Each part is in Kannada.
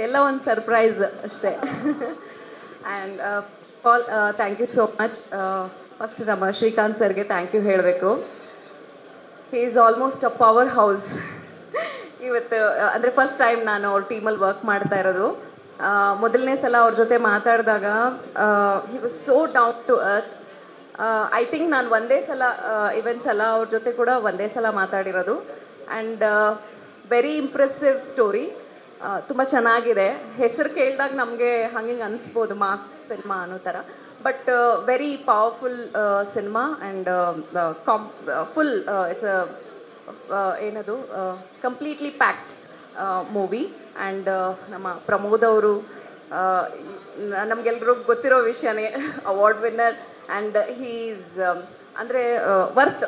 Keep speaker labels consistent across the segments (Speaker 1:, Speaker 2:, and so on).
Speaker 1: ಎಲ್ಲ ಒಂದು ಸರ್ಪ್ರೈಸ್ ಅಷ್ಟೇ. And all thank you so much. First ನಮ್ಮ ಶ್ರೀಕಾಂತ್ ಸರ್ಗೆ ಥ್ಯಾಂಕ್ ಯು ಹೇಳಬೇಕು. He is almost a power house. ಇವತ್ತು ಅಂದರೆ ಫಸ್ಟ್ ಟೈಮ್ ನಾನು ಅವ್ರ ಟೀಮಲ್ಲಿ ವರ್ಕ್ ಮಾಡ್ತಾ ಇರೋದು. ಮೊದಲನೇ ಸಲ ಅವ್ರ ಜೊತೆ ಮಾತಾಡಿದಾಗ he was so down to earth. I think ನಾನು ಒಂದೇ ಸಲ ಇವನ್ ಛಲ ಅವ್ರ ಜೊತೆ ಕೂಡ ಒಂದೇ ಸಲ ಮಾತಾಡಿರೋದು. And very impressive story. ತುಂಬ ಚೆನ್ನಾಗಿದೆ. ಹೆಸರು ಕೇಳಿದಾಗ ನಮಗೆ ಹಂಗೆ ಅನಿಸ್ಬೋದು ಮಾಸ್ ಸಿನಿಮಾ ಅನ್ನೋ ಥರ, but very powerful cinema and full it's ಏನದು ಕಂಪ್ಲೀಟ್ಲಿ ಪ್ಯಾಕ್ಡ್ ಮೂವಿ. ಆ್ಯಂಡ್ ನಮ್ಮ ಪ್ರಮೋದ್ ಅವರು ನಮಗೆಲ್ರಿಗೂ ಗೊತ್ತಿರೋ ವಿಷಯನೇ, ಅವಾರ್ಡ್ ವಿನ್ನರ್. ಆ್ಯಂಡ್ ಹೀಸ್ ಅಂದರೆ ವರ್ತ್.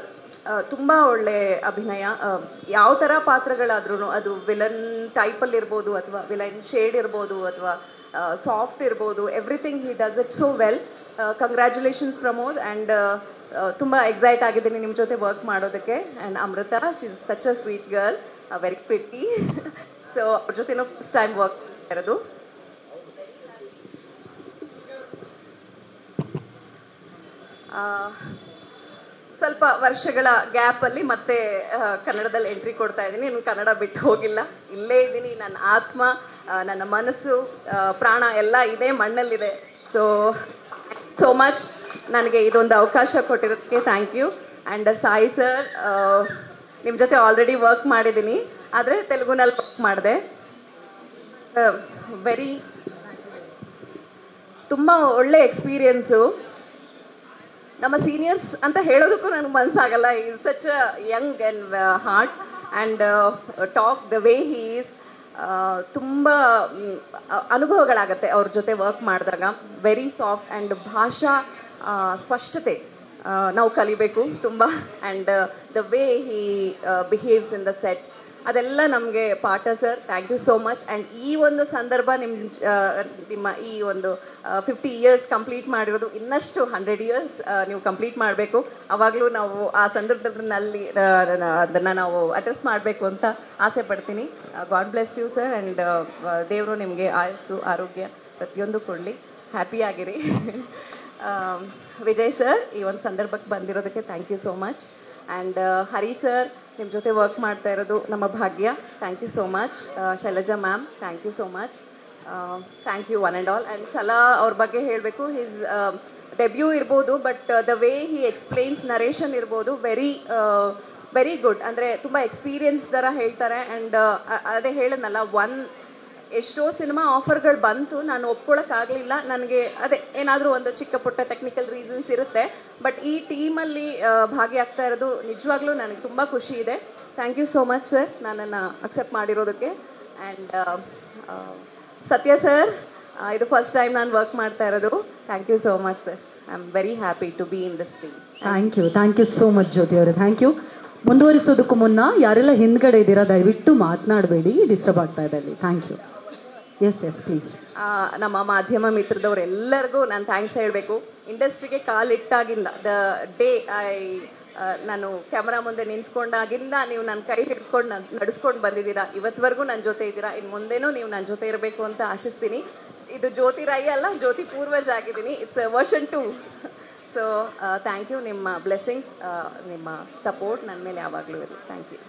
Speaker 1: ತುಂಬ ಒಳ್ಳೆ ಅಭಿನಯ. ಯಾವ ಥರ ಪಾತ್ರಗಳಾದ್ರೂ, ಅದು ವಿಲನ್ ಟೈಪಲ್ಲಿರ್ಬೋದು ಅಥವಾ ವಿಲನ್ ಶೇಡ್ ಇರ್ಬೋದು ಅಥವಾ ಸಾಫ್ಟ್ ಇರ್ಬೋದು, everything he does it so well. Congratulations Pramod. And ತುಂಬ ಎಕ್ಸೈಟ್ ಆಗಿದ್ದೀನಿ ನಿಮ್ಮ ಜೊತೆ ವರ್ಕ್ ಮಾಡೋದಕ್ಕೆ. And Amrutha, she is such a sweet girl, very pretty. So ಅವ್ರ ಜೊತೆನೂ ಫಸ್ಟ್ ಟೈಮ್ ವರ್ಕ್ ಇರೋದು. ಸ್ವಲ್ಪ ವರ್ಷಗಳ ಗ್ಯಾಪಲ್ಲಿ ಮತ್ತೆ ಕನ್ನಡದಲ್ಲಿ ಎಂಟ್ರಿ ಕೊಡ್ತಾ ಇದ್ದೀನಿ. ಇನ್ನು ಕನ್ನಡ ಬಿಟ್ಟು ಹೋಗಿಲ್ಲ, ಇಲ್ಲೇ ಇದ್ದೀನಿ. ನನ್ನ ಆತ್ಮ, ನನ್ನ ಮನಸ್ಸು, ಪ್ರಾಣ ಎಲ್ಲ ಇದೇ ಮಣ್ಣಲ್ಲಿದೆ. ಸೋ ಮಚ್ ನನಗೆ ಇದೊಂದು ಅವಕಾಶ ಕೊಟ್ಟಿರೋದಕ್ಕೆ thank you. And Sai sir, ನಿಮ್ಮ ಜೊತೆ ಆಲ್ರೆಡಿ ವರ್ಕ್ ಮಾಡಿದ್ದೀನಿ, ಆದರೆ ತೆಲುಗುನಲ್ಲಿ ವರ್ಕ್ ಮಾಡಿದೆ. ತುಂಬ ಒಳ್ಳೆ ಎಕ್ಸ್ಪೀರಿಯನ್ಸು. ನಮ್ಮ ಸೀನಿಯರ್ಸ್ ಅಂತ ಹೇಳೋದಕ್ಕೂ ನನಗೆ ಮನಸ್ಸಾಗಲ್ಲ. Is such a young and heart and talk the way he is. ತುಂಬ ಅನುಭವಗಳಾಗತ್ತೆ ಅವ್ರ ಜೊತೆ ವರ್ಕ್ ಮಾಡಿದಾಗ. ವೆರಿ ಸಾಫ್ಟ್ ಆ್ಯಂಡ್ ಭಾಷಾ ಸ್ಪಷ್ಟತೆ ನಾವು ಕಲಿಬೇಕು ತುಂಬ. And the way he behaves in the set, ಅದೆಲ್ಲ ನಮಗೆ ಪಾಠ sir. Thank you so much. And ಈ ಒಂದು ಸಂದರ್ಭ ನಿಮ್ಮ ಈ ಒಂದು 50 years ಕಂಪ್ಲೀಟ್ ಮಾಡಿರೋದು, ಇನ್ನಷ್ಟು 100 years ನೀವು ಕಂಪ್ಲೀಟ್ ಮಾಡಬೇಕು. ಆವಾಗಲೂ ನಾವು ಆ ಸಂದರ್ಭದಲ್ಲಿ ಅದನ್ನು ನಾವು ಅಡ್ರೆಸ್ ಮಾಡಬೇಕು ಅಂತ ಆಸೆ ಪಡ್ತೀನಿ. God bless you sir. And ದೇವರು ನಿಮಗೆ ಆಯಸ್ಸು ಆರೋಗ್ಯ ಪ್ರತಿಯೊಂದು ಕೊಡಲಿ. ಹ್ಯಾಪಿಯಾಗಿರಿ. ವಿಜಯ್ ಸರ್, ಈ ಒಂದು ಸಂದರ್ಭಕ್ಕೆ ಬಂದಿರೋದಕ್ಕೆ thank you so much. And Hari sir, ನಿಮ್ಮ ಜೊತೆ ವರ್ಕ್ ಮಾಡ್ತಾ ಇರೋದು ನಮ್ಮ ಭಾಗ್ಯ. Thank you so much. Shailaja ma'am, thank you so much. Thank you one and all. And ಛಲಾ ಅವ್ರ ಬಗ್ಗೆ ಹೇಳಬೇಕು. ಹಿಸ್ ಡೆಬ್ಯೂ ಇರ್ಬೋದು, but the way he explains, narration ಇರ್ಬೋದು, ವೆರಿ ಗುಡ್. ಅಂದರೆ ತುಂಬ ಎಕ್ಸ್ಪೀರಿಯನ್ಸ್ ಥರ ಹೇಳ್ತಾರೆ. ಆ್ಯಂಡ್ ಅದೇ ಹೇಳಿದ್ನಲ್ಲ, ಎಷ್ಟೋ ಸಿನಿಮಾ ಆಫರ್ಗಳು ಬಂತು, ನಾನು ಒಪ್ಕೊಳ್ಳೋಕ್ಕಾಗಲಿಲ್ಲ. ನನಗೆ ಅದೇ ಏನಾದರೂ ಒಂದು ಚಿಕ್ಕ ಪುಟ್ಟ ಟೆಕ್ನಿಕಲ್ ರೀಸನ್ಸ್ ಇರುತ್ತೆ. ಬಟ್ ಈ ಟೀಮಲ್ಲಿ ಭಾಗಿಯಾಗ್ತಾ ಇರೋದು ನಿಜವಾಗ್ಲೂ ನನಗೆ ತುಂಬ ಖುಷಿ ಇದೆ. Thank you so much sir, ನನ್ನನ್ನು ಅಕ್ಸೆಪ್ಟ್ ಮಾಡಿರೋದಕ್ಕೆ. ಆ್ಯಂಡ್ ಸತ್ಯ ಸರ್, ಇದು ಫಸ್ಟ್ ಟೈಮ್ ನಾನು ವರ್ಕ್ ಮಾಡ್ತಾ ಇರೋದು. Thank you so much sir. I am very happy to be in this team.
Speaker 2: Thank you so much Jyoti ಅವರೇ. Thank you. ಮುಂದುವರಿಸೋದಕ್ಕೂ ಮುನ್ನ ಯಾರೆಲ್ಲ ಹಿಂದ್ಗಡೆ ಇದ್ದೀರಾ ದಯವಿಟ್ಟು ಮಾತನಾಡಬೇಡಿ, ಡಿಸ್ಟರ್ಬ್ ಆಗ್ತಾ ಇದೆ ಅಲ್ಲಿ. Thank you. Yes please.
Speaker 1: ನಮ್ಮ ಮಾಧ್ಯಮ ಮಿತ್ರದವರೆಲ್ಲರಿಗೂ ನಾನು ಥ್ಯಾಂಕ್ಸ್ ಹೇಳಬೇಕು. ಇಂಡಸ್ಟ್ರಿಗೆ ಕಾಲಿಟ್ಟಾಗಿಂದ, ದ ಡೇ ನಾನು ಕ್ಯಾಮ್ರಾ ಮುಂದೆ ನಿಂತ್ಕೊಂಡಾಗಿಂದ ನೀವು ನನ್ನ ಕೈ ಹಿಡ್ಕೊಂಡು ನಡೆಸ್ಕೊಂಡು ಬಂದಿದ್ದೀರಾ. ಇವತ್ತವರೆಗೂ ನನ್ನ ಜೊತೆ ಇದ್ದೀರಾ. ಇನ್ನು ಮುಂದೆನೂ ನೀವು ನನ್ನ ಜೊತೆ ಇರಬೇಕು ಅಂತ ಆಶಿಸ್ತೀನಿ. ಇದು ಜ್ಯೋತಿ ರಾಯಿ ಅಲ್ಲ, ಜ್ಯೋತಿ ಪೂರ್ವಜ್ ಆಗಿದ್ದೀನಿ. It's version 2. So thank you. ನಿಮ್ಮ ಬ್ಲೆಸ್ಸಿಂಗ್ಸ್, ನಿಮ್ಮ ಸಪೋರ್ಟ್ ನನ್ನ ಮೇಲೆ ಯಾವಾಗಲೂ ಇರಲಿ. Thank you.